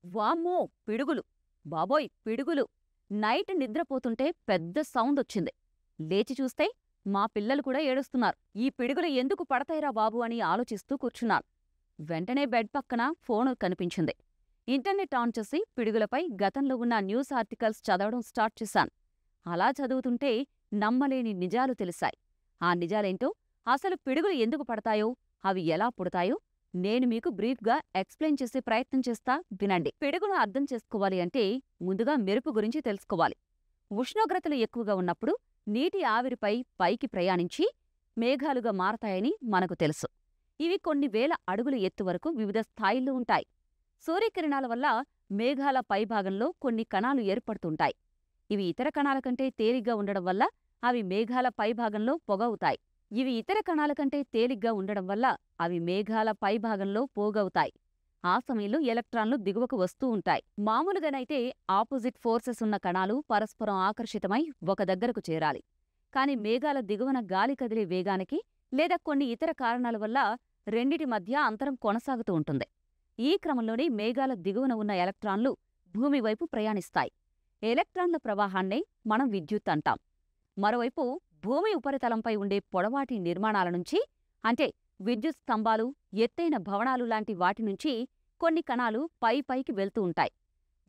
వామ్మో! పిడుగులు. బాబోయ్! పిడుగులు. నైట్ నిద్రపోతుంటే పెద్ద సౌండొచ్చింది. లేచి చూస్తే మా పిల్లలు కూడా ఏడుస్తున్నారు. ఈ పిడుగులు ఎందుకు పడతాయిరా బాబూ అని ఆలోచిస్తూ కూర్చున్నాను. వెంటనే బెడ్ పక్కన ఫోను కనిపించింది. ఇంటర్నెట్ ఆన్ చేసి పిడుగులపై గతంలో ఉన్న న్యూస్ ఆర్టికల్స్ చదవడం స్టార్ట్ చేశాను. అలా చదువుతుంటే నమ్మలేని నిజాలు తెలిసాయి. ఆ నిజాలేంటో, అసలు పిడుగులు ఎందుకు పడతాయో, అవి ఎలా పుడతాయో నేను మీకు బ్రీఫ్గా ఎక్స్ప్లెయిన్ చేసే ప్రయత్నం చేస్తా, వినండి. పిడుగును అర్థం చేసుకోవాలి అంటే ముందుగా మెరుపు గురించి తెలుసుకోవాలి. ఉష్ణోగ్రతలు ఎక్కువగా ఉన్నప్పుడు నీటి ఆవిరిపై పైకి ప్రయాణించి మేఘాలుగా మారతాయని మనకు తెలుసు. ఇవి కొన్ని వేల అడుగుల ఎత్తు వరకు వివిధ స్థాయిల్లో ఉంటాయి. సూర్యకిరణాల వల్ల మేఘాల పైభాగంలో కొన్ని కణాలు ఏర్పడుతుంటాయి. ఇవి ఇతర కణాల కంటే తేలిగ్గా ఉండడం వల్ల అవి మేఘాల పైభాగంలో పొగవుతాయి. ఇవి ఇతర కణాల కంటే తేలిగ్గా ఉండడం వల్ల అవి మేఘాల పైభాగంలో పోగవుతాయి. ఆ సమయంలో ఎలక్ట్రాన్లు దిగువకు వస్తూ ఉంటాయి. మామూలుగానైతే ఆపోజిట్ ఫోర్సెస్ ఉన్న కణాలు పరస్పరం ఆకర్షితమై ఒక దగ్గరకు చేరాలి. కాని మేఘాల దిగువన గాలి కదిలే వేగానికి లేదా కొన్ని ఇతర కారణాల వల్ల రెండిటి మధ్య అంతరం కొనసాగుతూ ఉంటుంది. ఈ క్రమంలోనే మేఘాల దిగువన ఉన్న ఎలక్ట్రాన్లు భూమి వైపు ప్రయాణిస్తాయి. ఎలక్ట్రాన్ల ప్రవాహాన్నే మనం విద్యుత్ అంటాం. మరోవైపు భూమి ఉపరితలంపై ఉండే పొడవాటి నిర్మాణాల నుంచి, అంటే విద్యుత్ స్తంభాలు, ఎత్తైన భవనాలు లాంటి వాటి నుంచి కొన్ని కణాలు పైకి వెళ్తూ ఉంటాయి.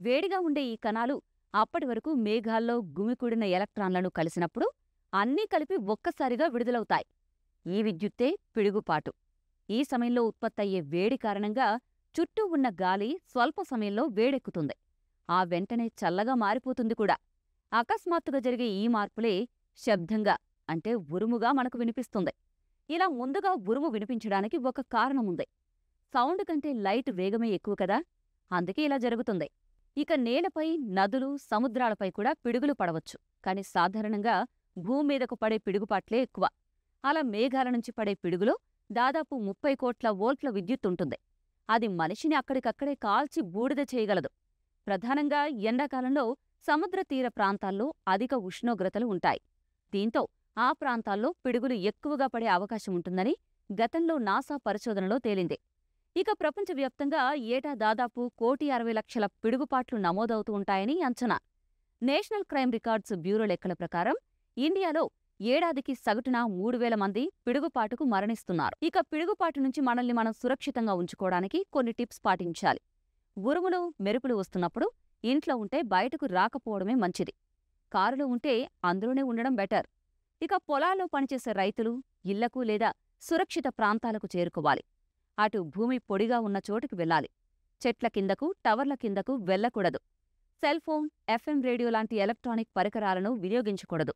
వేడిగా ఉండే ఈ కణాలు అప్పటివరకు మేఘాల్లో గుమికూడిన ఎలక్ట్రాన్లను కలిసినప్పుడు అన్నీ కలిపి ఒక్కసారిగా విడుదలవుతాయి. ఈ విద్యుత్తే పిడుగుపాటు. ఈ సమయంలో ఉత్పత్తయ్యే వేడి కారణంగా చుట్టూ ఉన్న గాలి స్వల్ప సమయంలో వేడెక్కుతుంది. ఆ వెంటనే చల్లగా మారిపోతుంది కూడా. అకస్మాత్తుగా జరిగే ఈ మార్పులే శబ్దంగా, అంటే ఉరుముగా మనకు వినిపిస్తుంది. ఇలా ముందుగా ఉరుము వినిపించడానికి ఒక కారణముంది. సౌండ్ కంటే లైట్ వేగమే ఎక్కువ కదా, అందుకే ఇలా జరుగుతుంది. ఇక నేలపై, నదులు, సముద్రాలపై కూడా పిడుగులు పడవచ్చు. కాని సాధారణంగా భూమ్మీదకు పడే పిడుగుపాట్లే ఎక్కువ. అలా మేఘాల నుంచి పడే పిడుగులో దాదాపు 30 కోట్ల వోల్ట్ల విద్యుత్తుంటుంది. అది మనిషిని అక్కడికక్కడే కాల్చి బూడిద చేయగలదు. ప్రధానంగా ఎండాకాలంలో సముద్ర తీర ప్రాంతాల్లో అధిక ఉష్ణోగ్రతలు ఉంటాయి. దీంతో ఆ ప్రాంతాల్లో పిడుగులు ఎక్కువగా పడే అవకాశం ఉంటుందని గతంలో నాసా పరిశోధనలో తేలింది. ఇక ప్రపంచవ్యాప్తంగా ఏటా దాదాపు 1,60,00,000 పిడుగుపాట్లు నమోదవుతూ ఉంటాయని అంచనా. నేషనల్ క్రైమ్ రికార్డ్స్ బ్యూరో లెక్కల ప్రకారం ఇండియాలో ఏడాదికి సగటున 3,000 మంది పిడుగుపాటుకు మరణిస్తున్నారు. ఇక పిడుగుపాటు నుంచి మనల్ని మనం సురక్షితంగా ఉంచుకోవడానికి కొన్ని టిప్స్ పాటించాలి. ఉరుములు, మెరుపులు వస్తున్నప్పుడు ఇంట్లో ఉంటే బయటకు రాకపోవడమే మంచిది. కారులో ఉంటే అందులోనే ఉండడం బెటర్. ఇక పొలాల్లో పనిచేసే రైతులు ఇళ్లకు లేదా సురక్షిత ప్రాంతాలకు చేరుకోవాలి. అటు భూమి పొడిగా ఉన్న చోటుకి వెళ్ళాలి. చెట్ల కిందకు, టవర్ల కిందకు వెళ్లకూడదు. సెల్ఫోన్, FM రేడియో లాంటి ఎలక్ట్రానిక్ పరికరాలను వినియోగించకూడదు.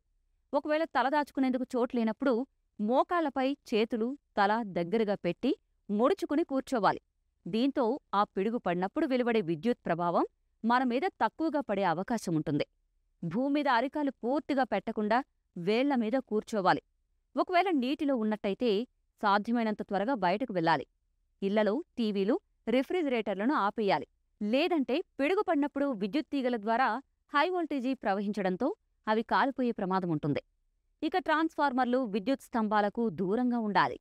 ఒకవేళ తలదాచుకునేందుకు చోట్లేనప్పుడు మోకాళ్లపై చేతులు, తల దగ్గరగా పెట్టి ముడుచుకుని కూర్చోవాలి. దీంతో ఆ పిడుగు పడినప్పుడు వెలువడే విద్యుత్ ప్రభావం మనమీద తక్కువగా పడే అవకాశముంటుంది. భూమ్మీద అరికాలు పూర్తిగా పెట్టకుండా వేళ్లమీద కూర్చోవాలి. ఒకవేళ నీటిలో ఉన్నట్టయితే సాధ్యమైనంత త్వరగా బయటకు వెళ్ళాలి. ఇళ్లలో టీవీలు, రిఫ్రిజిరేటర్లను ఆపేయాలి. లేదంటే పిడుగు పడినప్పుడు విద్యుత్ తీగల ద్వారా హైవోల్టేజీ ప్రవహించడంతో అవి కాలిపోయే ప్రమాదముంటుంది. ఇక ట్రాన్స్ఫార్మర్లు, విద్యుత్ స్తంభాలకు దూరంగా ఉండాలి.